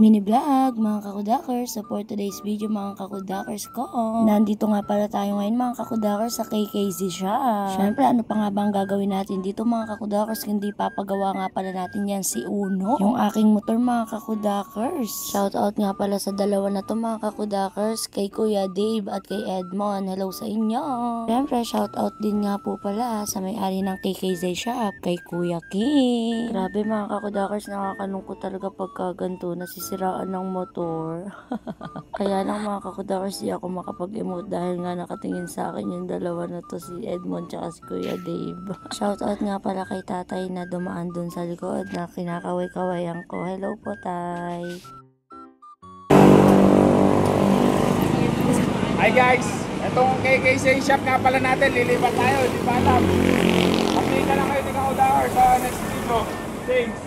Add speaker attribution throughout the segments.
Speaker 1: Mini vlog mga kakudakers. So for today's video mga kakudakers ko, nandito nga pala tayo ngayon mga kakudakers sa KKZ shop. Syempre ano pa nga ba ang gagawin natin dito mga kakudakers, hindi papagawa nga pala natin yan si Uno, yung aking motor mga kakudakers. Shout out nga pala sa dalawa na to mga kakudakers, kay Kuya Dave at kay Edmond. Hello sa inyo. Syempre shout out din nga po pala sa may-ari ng KKZ shop, kay Kuya King. Grabe mga kakudakers, nakakalungkot talaga pagka ganito nasisiraan ng motor. Kaya lang mga kakudakers, di ako makapag-emote dahil nga nakatingin sa akin yung dalawa na to, si Edmond tsaka si Kuya Dave. Shoutout nga pala kay tatay na dumaan dun sa likod na kinakaway-kawayan ko. Hello po tay.
Speaker 2: Hi guys, itong KKZ shop nga pala natin, lilipat tayo, di ba alam? Update ka lang kayo ni Kakudakers sa next video. Thanks!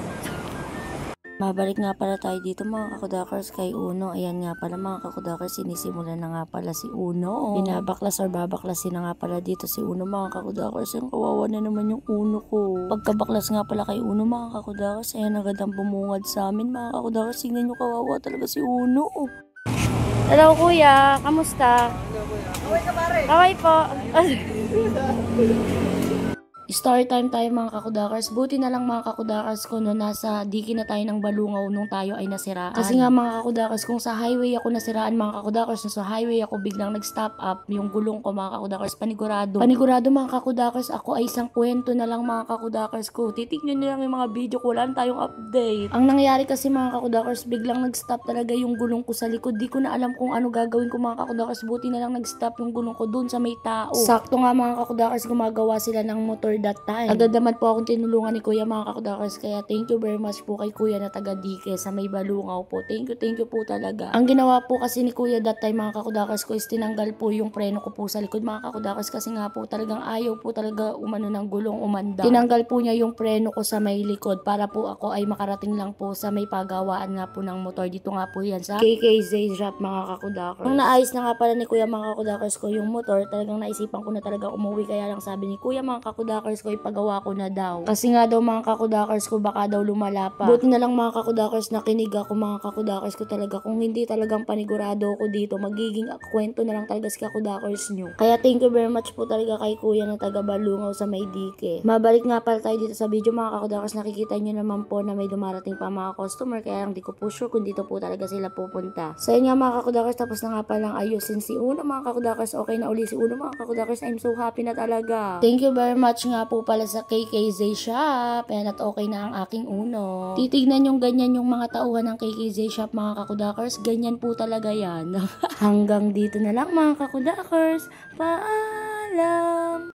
Speaker 1: Mabalik nga pala tayo dito mga kakudakers kay Uno. Ayan nga pala mga kakudakers, sinisimulan na nga pala si Uno. Binabaklas or babaklasin na nga pala dito si Uno mga kakudakers. Ang kawawa na naman yung Uno ko. Pagkabaklas nga pala kay Uno mga kakudakers, ayan agad ang bumungad sa amin mga kakudakers. Tingnan nyo, kawawa talaga si Uno. Hello kuya, kamusta?
Speaker 2: Kaway ka pare!
Speaker 1: Kaway po. Story time tayo mga kakudakers. Buti na lang mga kakudakers ko no nasa diki na tayo ng Balungaw nung tayo ay nasiraan. Kasi nga mga kakudakers, kung sa highway ako nasiraan mga kakudakers, sa highway ako biglang nag-stop up yung gulong ko mga kakudakers, panigurado. Panigurado mga kakudakers, ako ay isang kwento na lang mga kakudakers ko. Titignan nyo lang yung mga video ko, wala tayong update. Ang nangyari kasi mga kakudakers, biglang nag-stop talaga yung gulong ko sa likod. Di ko na alam kung ano gagawin ko mga kakudakers. Buti na lang nag-stop yung gulong ko dun sa may tao. Sakto nga mga kakudakers, gumagawa sila ng motor that time. Agad naman po akong tinulungan ni Kuya mga kakudakers, kaya thank you very much po kay Kuya na taga Dike sa may Balungaw po. Thank you po talaga. Ang ginawa po kasi ni Kuya that time mga kakudakers ko is tinanggal po yung preno ko po sa likod mga kakudakers, kasi nga po talagang ayaw po talaga umano ng gulong umanda. Tinanggal po niya yung preno ko sa may likod para po ako ay makarating lang po sa may pagawaan nga po ng motor. Dito nga po yan sa KKZ shop mga kakudakers. Nung naayos na nga pala ni Kuya mga kakudakers ko yung motor, talagang naisipan ko na talaga umuwi, kaya lang sabi ni Kuya mga kakudakers ko ipagawa ko na daw. Kasi nga daw mga kakudakers ko baka daw lumala pa. Buti na lang mga kakudakers nakinig ako mga kakudakers ko talaga. Kung hindi talagang panigurado ako dito, magiging kwento na lang talaga si kakudakers nyo. Kaya thank you very much po talaga kay Kuya na taga Balungaw sa may Dike. Mabalik nga pala tayo dito sa video mga kakudakers. Nakikita nyo naman po na may dumarating pa mga customer, kaya lang di ko po sure kung dito po talaga sila pupunta. So yun nga mga kakudakers, tapos na nga palang ayusin si Uno mga kakudakers. Okay na uli si Uno mga kakudakers. I'm so happy na talaga. Thank you very much nga po pala sa KKZ shop. Ayan, at okay na ang aking Uno. Titignan yung ganyan yung mga tauhan ng KKZ shop mga kakudakers. Ganyan po talaga yan. Hanggang dito na lang mga kakudakers. Paalam!